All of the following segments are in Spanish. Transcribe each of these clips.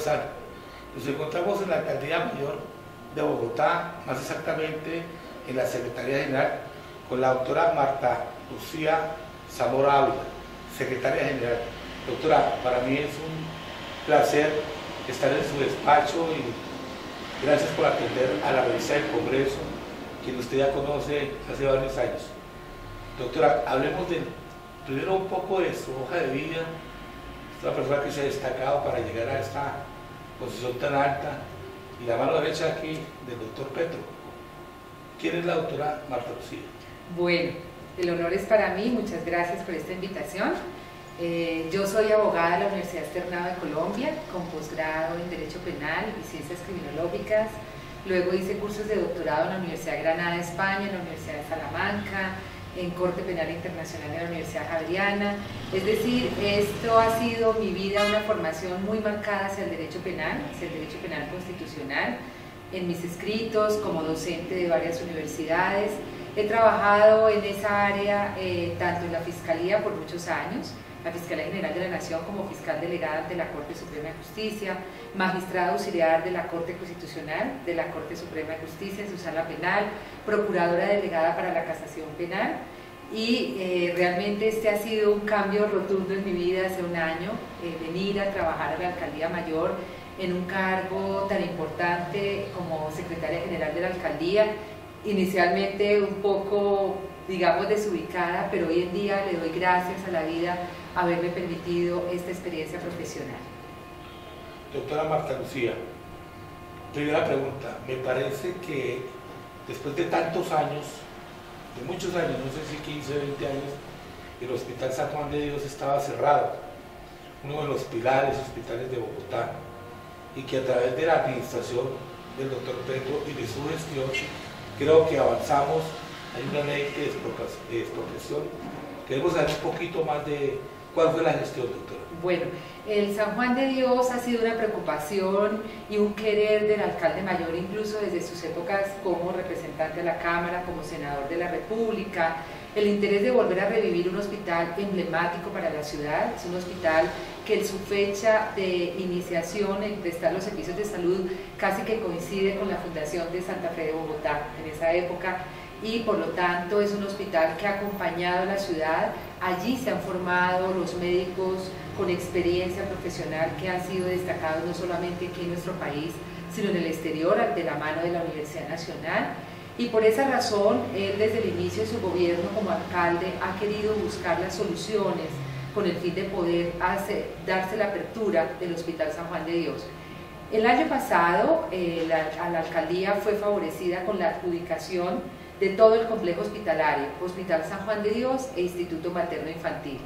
están? Nos encontramos en la Alcaldía Mayor de Bogotá, más exactamente en la Secretaría General, con la doctora Marta Lucía Zamora Ávila, Secretaria General. Doctora, para mí es un placer estar en su despacho y gracias por atender a la revista del Congreso, quien usted ya conoce hace varios años. Doctora, hablemos primero un poco de su hoja de vida. Es una persona que se ha destacado para llegar a esta posición tan alta, y la mano derecha aquí del doctor Petro. ¿Quién es la doctora Marta Lucía? Bueno, el honor es para mí, muchas gracias por esta invitación. Yo soy abogada de la Universidad Externado de Colombia, con posgrado en Derecho Penal y Ciencias Criminológicas. Luego hice cursos de doctorado en la Universidad de Granada, España, en la Universidad de Salamanca, en Corte Penal Internacional de la Universidad Javeriana. Es decir, esto ha sido mi vida, una formación muy marcada hacia el derecho penal constitucional, en mis escritos, como docente de varias universidades. He trabajado en esa área tanto en la Fiscalía por muchos años, la Fiscalía General de la Nación como fiscal delegada ante la Corte Suprema de Justicia, magistrada auxiliar de la Corte Constitucional, de la Corte Suprema de Justicia en su sala penal, procuradora delegada para la casación penal, y realmente este ha sido un cambio rotundo en mi vida hace un año, venir a trabajar a la Alcaldía Mayor en un cargo tan importante como Secretaria General de la Alcaldía, inicialmente un poco, digamos, desubicada, pero hoy en día le doy gracias a la vida haberme permitido esta experiencia profesional. Doctora Marta Lucía, primera pregunta. Me parece que después de tantos años, de muchos años, no sé si 15 o 20 años, el Hospital San Juan de Dios estaba cerrado, uno de los pilares hospitales de Bogotá, y que a través de la administración del doctor Petro y de su gestión, creo que avanzamos. Hay una ley de expropiación. Queremos saber un poquito más de cuál fue la gestión, doctora. Bueno, el San Juan de Dios ha sido una preocupación y un querer del alcalde mayor, incluso desde sus épocas como representante de la Cámara, como senador de la República, el interés de volver a revivir un hospital emblemático para la ciudad. Es un hospital que en su fecha de iniciación en prestar los servicios de salud casi que coincide con la fundación de Santa Fe de Bogotá en esa época, y por lo tanto es un hospital que ha acompañado a la ciudad. Allí se han formado los médicos con experiencia profesional que han sido destacados no solamente aquí en nuestro país, sino en el exterior, de la mano de la Universidad Nacional. Y por esa razón, él desde el inicio de su gobierno como alcalde ha querido buscar las soluciones con el fin de poder darse la apertura del Hospital San Juan de Dios. El año pasado, la alcaldía fue favorecida con la adjudicación de todo el complejo hospitalario, Hospital San Juan de Dios e Instituto Materno Infantil.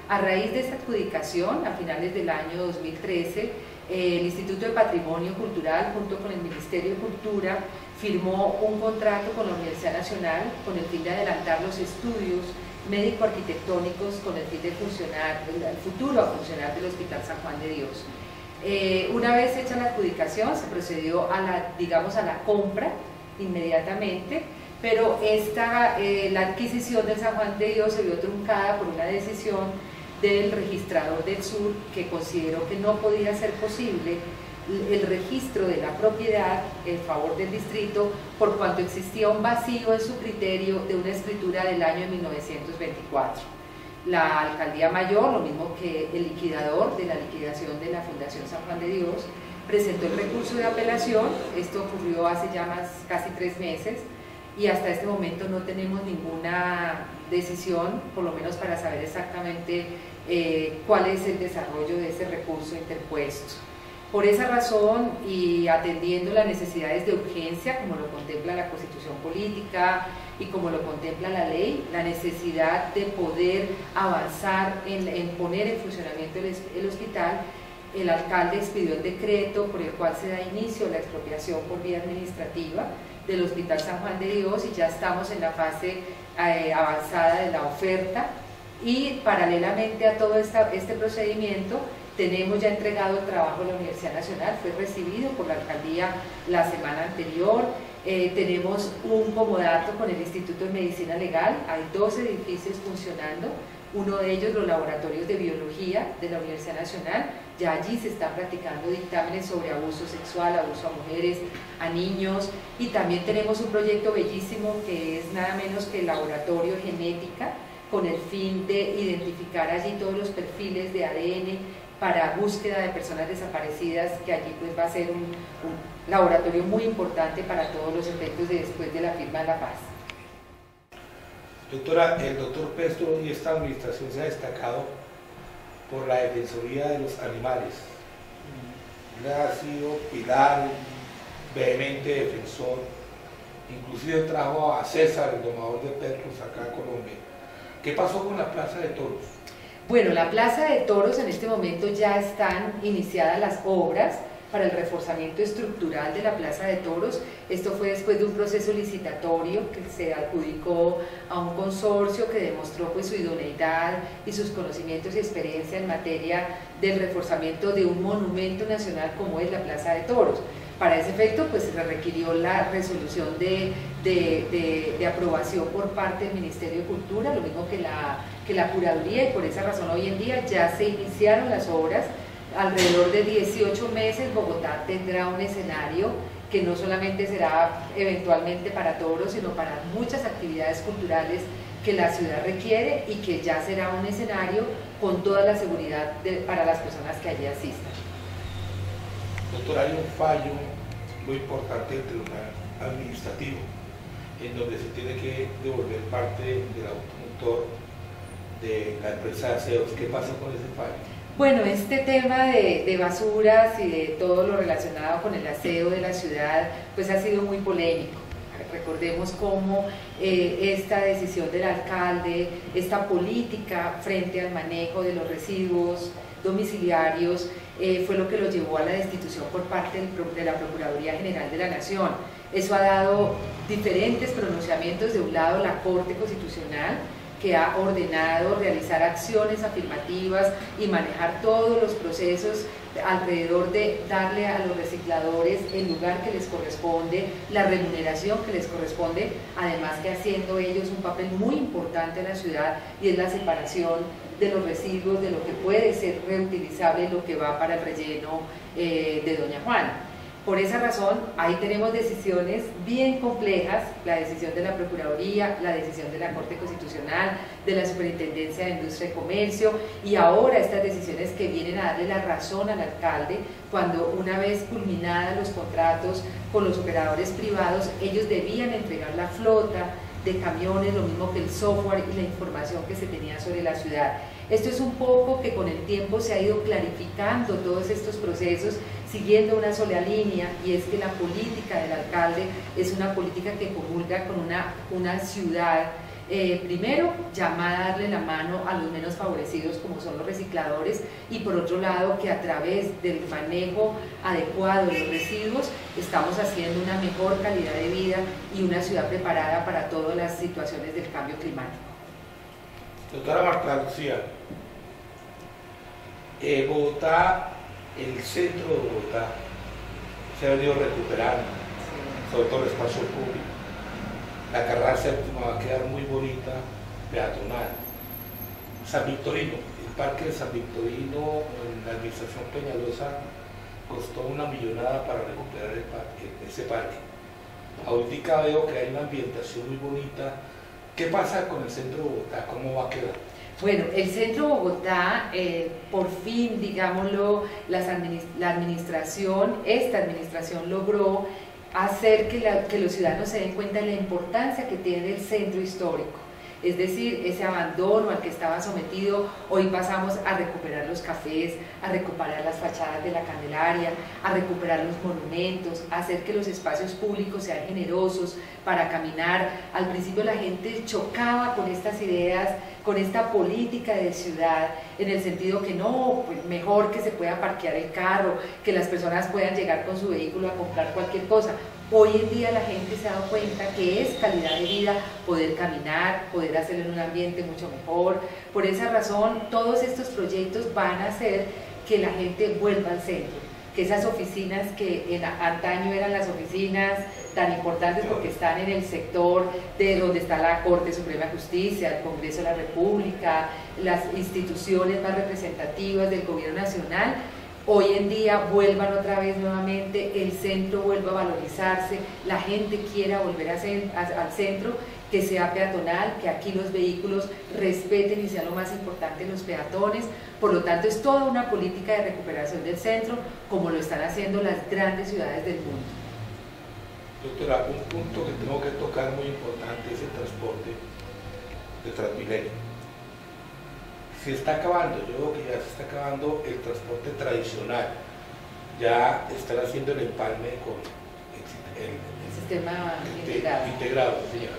A raíz de esta adjudicación, a finales del año 2013, el Instituto de Patrimonio Cultural, junto con el Ministerio de Cultura, firmó un contrato con la Universidad Nacional con el fin de adelantar los estudios médico-arquitectónicos con el fin de el futuro funcionar del Hospital San Juan de Dios. Una vez hecha la adjudicación, se procedió a la compra inmediatamente, pero la adquisición del San Juan de Dios se vio truncada por una decisión del registrador del sur, que consideró que no podía ser posible el registro de la propiedad en favor del distrito, por cuanto existía un vacío en su criterio de una escritura del año 1924. La Alcaldía Mayor, lo mismo que el liquidador de la liquidación de la Fundación San Juan de Dios, presentó el recurso de apelación. Esto ocurrió hace ya casi 3 meses, y hasta este momento no tenemos ninguna decisión, por lo menos para saber exactamente cuál es el desarrollo de ese recurso interpuesto. Por esa razón, y atendiendo las necesidades de urgencia, como lo contempla la Constitución Política y como lo contempla la ley, la necesidad de poder avanzar en poner en funcionamiento el hospital, el alcalde expidió el decreto por el cual se da inicio a la expropiación por vía administrativa del Hospital San Juan de Dios, y ya estamos en la fase avanzada de la oferta, y paralelamente a todo este procedimiento tenemos ya entregado el trabajo a la Universidad Nacional. Fue recibido por la alcaldía la semana anterior, Tenemos un comodato con el Instituto de Medicina Legal, hay 2 edificios funcionando, uno de ellos los laboratorios de biología de la Universidad Nacional, ya allí se están practicando dictámenes sobre abuso sexual, abuso a mujeres, a niños, y también tenemos un proyecto bellísimo que es nada menos que el laboratorio genética, con el fin de identificar allí todos los perfiles de ADN para búsqueda de personas desaparecidas, que allí pues va a ser un laboratorio muy importante para todos los efectos de después de la firma de la paz. Doctora, el doctor Pestro y esta administración se ha destacado por la defensoría de los animales. Él ha sido pilar, vehemente defensor, inclusive trajo a César, el domador de perros, acá en Colombia. ¿Qué pasó con la Plaza de Toros? Bueno, la Plaza de Toros en este momento ya están iniciadas las obras para el reforzamiento estructural de la Plaza de Toros. Esto fue después de un proceso licitatorio que se adjudicó a un consorcio que demostró pues su idoneidad y sus conocimientos y experiencia en materia del reforzamiento de un monumento nacional como es la Plaza de Toros. Para ese efecto pues se requirió la resolución de aprobación por parte del Ministerio de Cultura, lo mismo que la Curaduría, y por esa razón hoy en día ya se iniciaron las obras. Alrededor de 18 meses Bogotá tendrá un escenario que no solamente será eventualmente para toros, sino para muchas actividades culturales que la ciudad requiere, y que ya será un escenario con toda la seguridad para las personas que allí asistan. Doctor, hay un fallo muy importante del Tribunal Administrativo en donde se tiene que devolver parte del automotor de la empresa de aseos. ¿Qué pasa con ese fallo? Bueno, este tema de basuras y de todo lo relacionado con el aseo de la ciudad pues ha sido muy polémico. Recordemos cómo esta decisión del alcalde, esta política frente al manejo de los residuos domiciliarios fue lo que lo llevó a la destitución por parte de la Procuraduría General de la Nación. Eso ha dado diferentes pronunciamientos. De un lado, la Corte Constitucional, que ha ordenado realizar acciones afirmativas y manejar todos los procesos alrededor de darle a los recicladores el lugar que les corresponde, la remuneración que les corresponde, además que haciendo ellos un papel muy importante en la ciudad, y es la separación de los residuos, de lo que puede ser reutilizable y lo que va para el relleno de Doña Juana. Por esa razón, ahí tenemos decisiones bien complejas, la decisión de la Procuraduría, la decisión de la Corte Constitucional, de la Superintendencia de Industria y Comercio, y ahora estas decisiones que vienen a darle la razón al alcalde, cuando una vez culminados los contratos con los operadores privados, ellos debían entregar la flota de camiones, lo mismo que el software y la información que se tenía sobre la ciudad. Esto es un poco que con el tiempo se ha ido clarificando todos estos procesos, siguiendo una sola línea, y es que la política del alcalde es una política que comulga con una ciudad, primero, llamada a darle la mano a los menos favorecidos como son los recicladores, y por otro lado que a través del manejo adecuado de los residuos estamos haciendo una mejor calidad de vida y una ciudad preparada para todas las situaciones del cambio climático. Doctora Marta Lucía, Bogotá, el centro de Bogotá se ha venido recuperando, sobre todo el espacio público. La carrera séptima va a quedar muy bonita, peatonal. San Victorino, el parque de San Victorino en la administración Peñalosa costó una millonada para recuperar ese parque. Ahorita veo que hay una ambientación muy bonita. ¿Qué pasa con el centro de Bogotá? ¿Cómo va a quedar? Bueno, el centro de Bogotá, por fin, digámoslo, esta administración logró hacer que los ciudadanos se den cuenta de la importancia que tiene el centro histórico. Es decir, ese abandono al que estaba sometido, hoy pasamos a recuperar los cafés, a recuperar las fachadas de la Candelaria, a recuperar los monumentos, a hacer que los espacios públicos sean generosos para caminar. Al principio la gente chocaba con estas ideas, con esta política de ciudad, en el sentido que no, pues mejor que se pueda parquear el carro, que las personas puedan llegar con su vehículo a comprar cualquier cosa. Hoy en día la gente se ha dado cuenta que es calidad de vida poder caminar, poder hacerlo en un ambiente mucho mejor. Por esa razón, todos estos proyectos van a hacer que la gente vuelva al centro. que esas oficinas que en antaño eran las oficinas tan importantes porque están en el sector de donde está la Corte Suprema de Justicia, el Congreso de la República, las instituciones más representativas del gobierno nacional, hoy en día vuelvan otra vez nuevamente, el centro vuelva a valorizarse, la gente quiera volver al centro, que sea peatonal, que aquí los vehículos respeten y sean lo más importante los peatones. Por lo tanto, es toda una política de recuperación del centro, como lo están haciendo las grandes ciudades del mundo. Doctora, un punto que tengo que tocar muy importante es el transporte de Transmilenio. Se está acabando, yo creo que ya se está acabando el transporte tradicional, ya están haciendo el empalme con el sistema integrado, señora.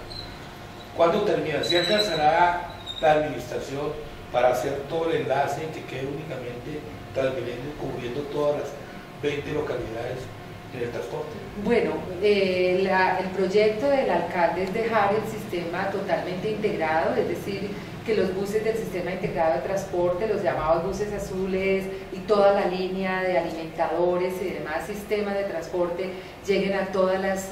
¿Cuándo termina? ¿Se alcanzará la administración para hacer todo el enlace que quede únicamente Transmilenio cubriendo todas las 20 localidades en el transporte? Bueno, el proyecto del alcalde es dejar el sistema totalmente integrado, es decir, que los buses del sistema integrado de transporte, los llamados buses azules y toda la línea de alimentadores y demás sistemas de transporte lleguen a todas las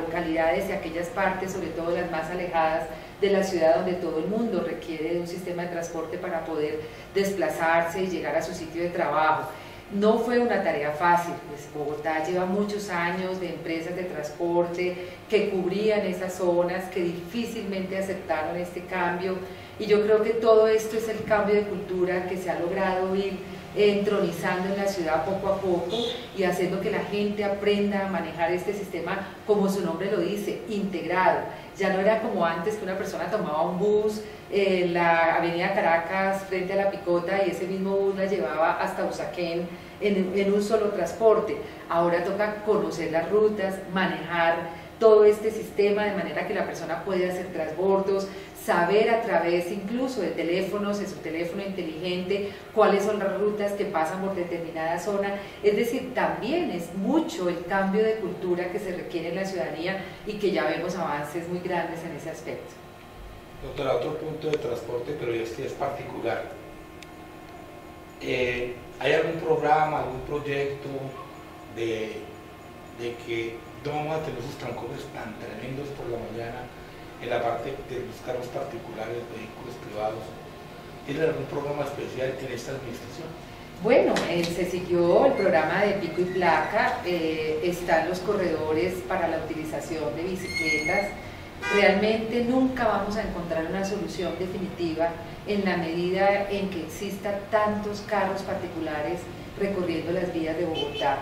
localidades y aquellas partes, sobre todo las más alejadas de la ciudad, donde todo el mundo requiere de un sistema de transporte para poder desplazarse y llegar a su sitio de trabajo. No fue una tarea fácil, pues Bogotá lleva muchos años de empresas de transporte que cubrían esas zonas, que difícilmente aceptaron este cambio, y yo creo que todo esto es el cambio de cultura que se ha logrado ir entronizando en la ciudad poco a poco y haciendo que la gente aprenda a manejar este sistema, como su nombre lo dice, integrado. Ya no era como antes, que una persona tomaba un bus en la avenida Caracas frente a La Picota y ese mismo bus la llevaba hasta Usaquén en un solo transporte. Ahora toca conocer las rutas, manejar todo este sistema de manera que la persona puede hacer transbordos, saber a través incluso de teléfonos, de su teléfono inteligente, cuáles son las rutas que pasan por determinada zona. Es decir, también es mucho el cambio de cultura que se requiere en la ciudadanía y que ya vemos avances muy grandes en ese aspecto. Doctora, otro punto de transporte, pero este es particular. ¿Hay algún programa, algún proyecto de que no vamos a tener esos trancones tan tremendos por la mañana en la parte de los carros particulares, vehículos privados? ¿Tienen algún programa especial en esta administración? Bueno, se siguió el programa de pico y placa, están los corredores para la utilización de bicicletas. Realmente nunca vamos a encontrar una solución definitiva en la medida en que exista tantos carros particulares recorriendo las vías de Bogotá.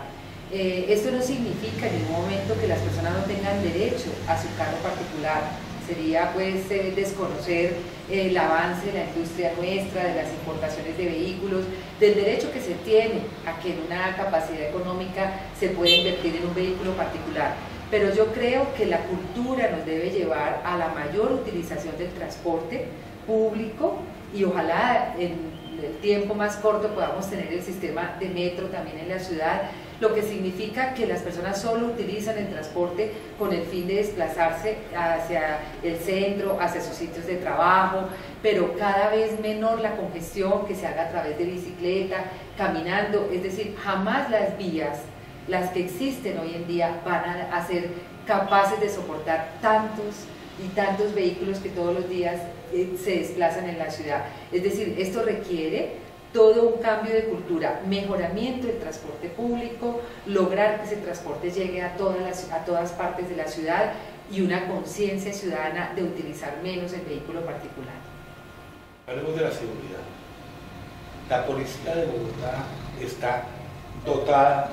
Esto no significa en ningún momento que las personas no tengan derecho a su carro particular. Sería pues desconocer el avance de la industria nuestra, de las importaciones de vehículos, del derecho que se tiene a que en una capacidad económica se pueda invertir en un vehículo particular. Pero yo creo que la cultura nos debe llevar a la mayor utilización del transporte público y ojalá en el tiempo más corto podamos tener el sistema de metro también en la ciudad, lo que significa que las personas solo utilizan el transporte con el fin de desplazarse hacia el centro, hacia sus sitios de trabajo, pero cada vez menor la congestión que se haga a través de bicicleta, caminando, es decir, jamás las vías, las que existen hoy en día, van a ser capaces de soportar tantos y tantos vehículos que todos los días se desplazan en la ciudad. Es decir, esto requiere todo un cambio de cultura, mejoramiento del transporte público, lograr que ese transporte llegue a todas partes de la ciudad y una conciencia ciudadana de utilizar menos el vehículo particular. Hablemos de la seguridad. La policía de Bogotá está dotada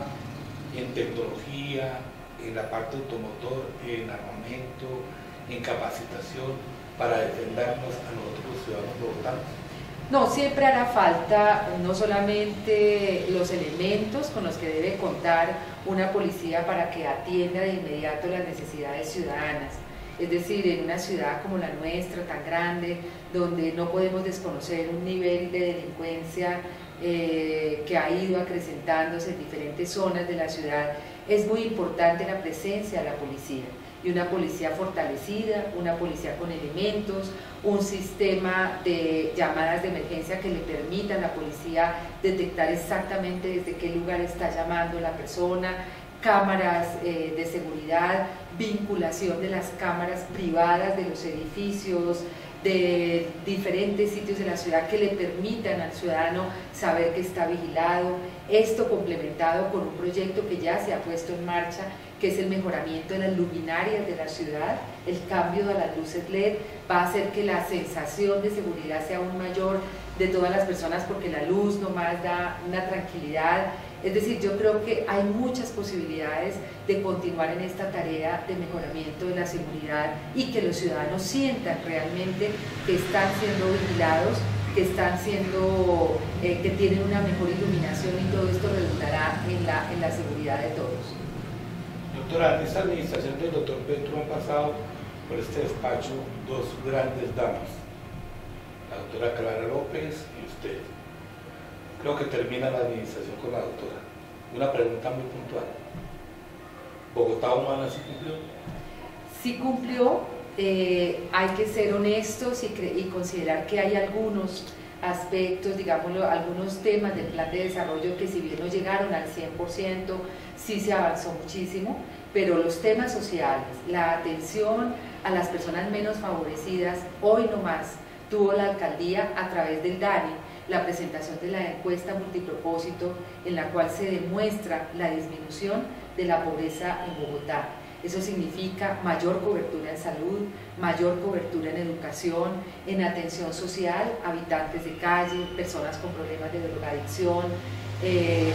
en tecnología, en la parte automotor, en armamento, en capacitación para defendernos a nosotros los ciudadanos bogotanos. No, siempre hará falta no solamente los elementos con los que debe contar una policía para que atienda de inmediato las necesidades ciudadanas. Es decir, en una ciudad como la nuestra, tan grande, donde no podemos desconocer un nivel de delincuencia que ha ido acrecentándose en diferentes zonas de la ciudad, es muy importante la presencia de la policía. y una policía fortalecida, una policía con elementos, un sistema de llamadas de emergencia que le permita a la policía detectar exactamente desde qué lugar está llamando la persona, cámaras de seguridad, vinculación de las cámaras privadas de los edificios, de diferentes sitios de la ciudad que le permitan al ciudadano saber que está vigilado. Esto complementado con un proyecto que ya se ha puesto en marcha, que es el mejoramiento de las luminarias de la ciudad. El cambio a las luces LED va a hacer que la sensación de seguridad sea aún mayor de todas las personas, porque la luz nomás da una tranquilidad. Es decir, yo creo que hay muchas posibilidades de continuar en esta tarea de mejoramiento de la seguridad y que los ciudadanos sientan realmente que están siendo vigilados, que están siendo, que tienen una mejor iluminación, y todo esto redundará en la seguridad de todos. Doctora, en esta administración del doctor Petro han pasado por este despacho dos grandes damas, la doctora Clara López y usted. Creo que termina la administración con la doctora. Una pregunta muy puntual. ¿Bogotá Humana sí cumplió? Sí cumplió. Hay que ser honestos y considerar que hay algunos aspectos, digámoslo, algunos temas del plan de desarrollo que, si bien no llegaron al 100%, sí se avanzó muchísimo, pero los temas sociales, la atención a las personas menos favorecidas, hoy nomás tuvo la alcaldía a través del DANI la presentación de la encuesta multipropósito, en la cual se demuestra la disminución de la pobreza en Bogotá. Eso significa mayor cobertura en salud, mayor cobertura en educación, en atención social, habitantes de calle, personas con problemas de drogadicción,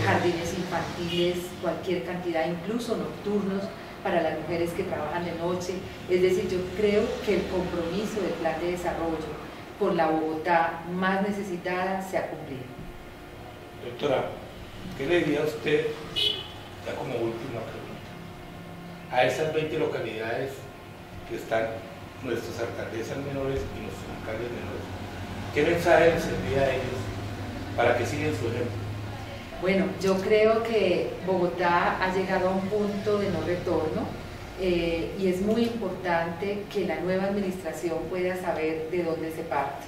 jardines infantiles, cualquier cantidad, incluso nocturnos para las mujeres que trabajan de noche. Es decir, yo creo que el compromiso del plan de desarrollo con la Bogotá más necesitada se ha cumplido. Doctora, ¿qué le diría a usted, ya como última pregunta, a esas 20 localidades que están nuestras alcaldesas menores y nuestros alcaldes menores? ¿Qué mensaje les envía a ellos para que sigan su ejemplo? Bueno, yo creo que Bogotá ha llegado a un punto de no retorno. Y es muy importante que la nueva administración pueda saber de dónde se parte,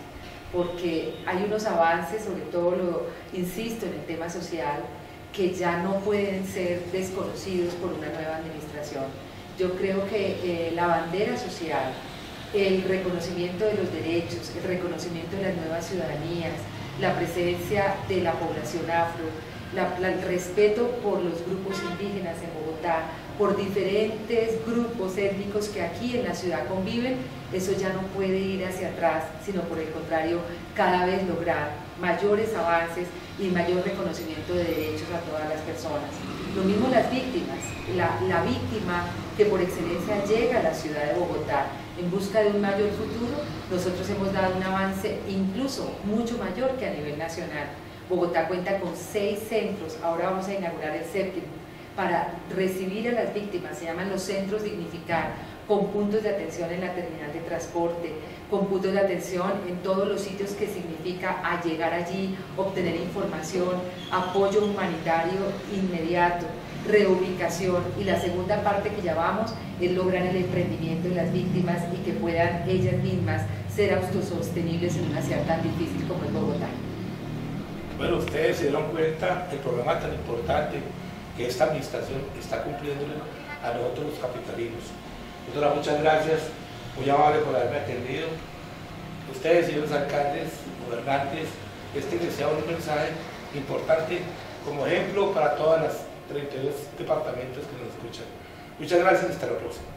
porque hay unos avances, sobre todo, insisto, en el tema social, que ya no pueden ser desconocidos por una nueva administración. Yo creo que la bandera social, el reconocimiento de los derechos, el reconocimiento de las nuevas ciudadanías, la presencia de la población afro, el respeto por los grupos indígenas en Bogotá, por diferentes grupos étnicos que aquí en la ciudad conviven, eso ya no puede ir hacia atrás, sino por el contrario, cada vez lograr mayores avances y mayor reconocimiento de derechos a todas las personas. Lo mismo las víctimas, la víctima que por excelencia llega a la ciudad de Bogotá en busca de un mayor futuro. Nosotros hemos dado un avance incluso mucho mayor que a nivel nacional. Bogotá cuenta con 6 centros, ahora vamos a inaugurar el 7º, para recibir a las víctimas. Se llaman los centros Dignificar, con puntos de atención en la terminal de transporte, con puntos de atención en todos los sitios que significa a llegar allí, obtener información, apoyo humanitario inmediato, reubicación, y la segunda parte que ya vamos es lograr el emprendimiento de las víctimas y que puedan ellas mismas ser autosostenibles en una ciudad tan difícil como es Bogotá. Bueno, ustedes se dieron cuenta del programa tan importante que esta administración está cumpliendo a nosotros los capitalinos. Doctora, muchas gracias, muy amable por haberme atendido. Ustedes, señores alcaldes, gobernantes, les sea un mensaje importante como ejemplo para todas las 32 departamentos que nos escuchan. Muchas gracias y hasta la próxima.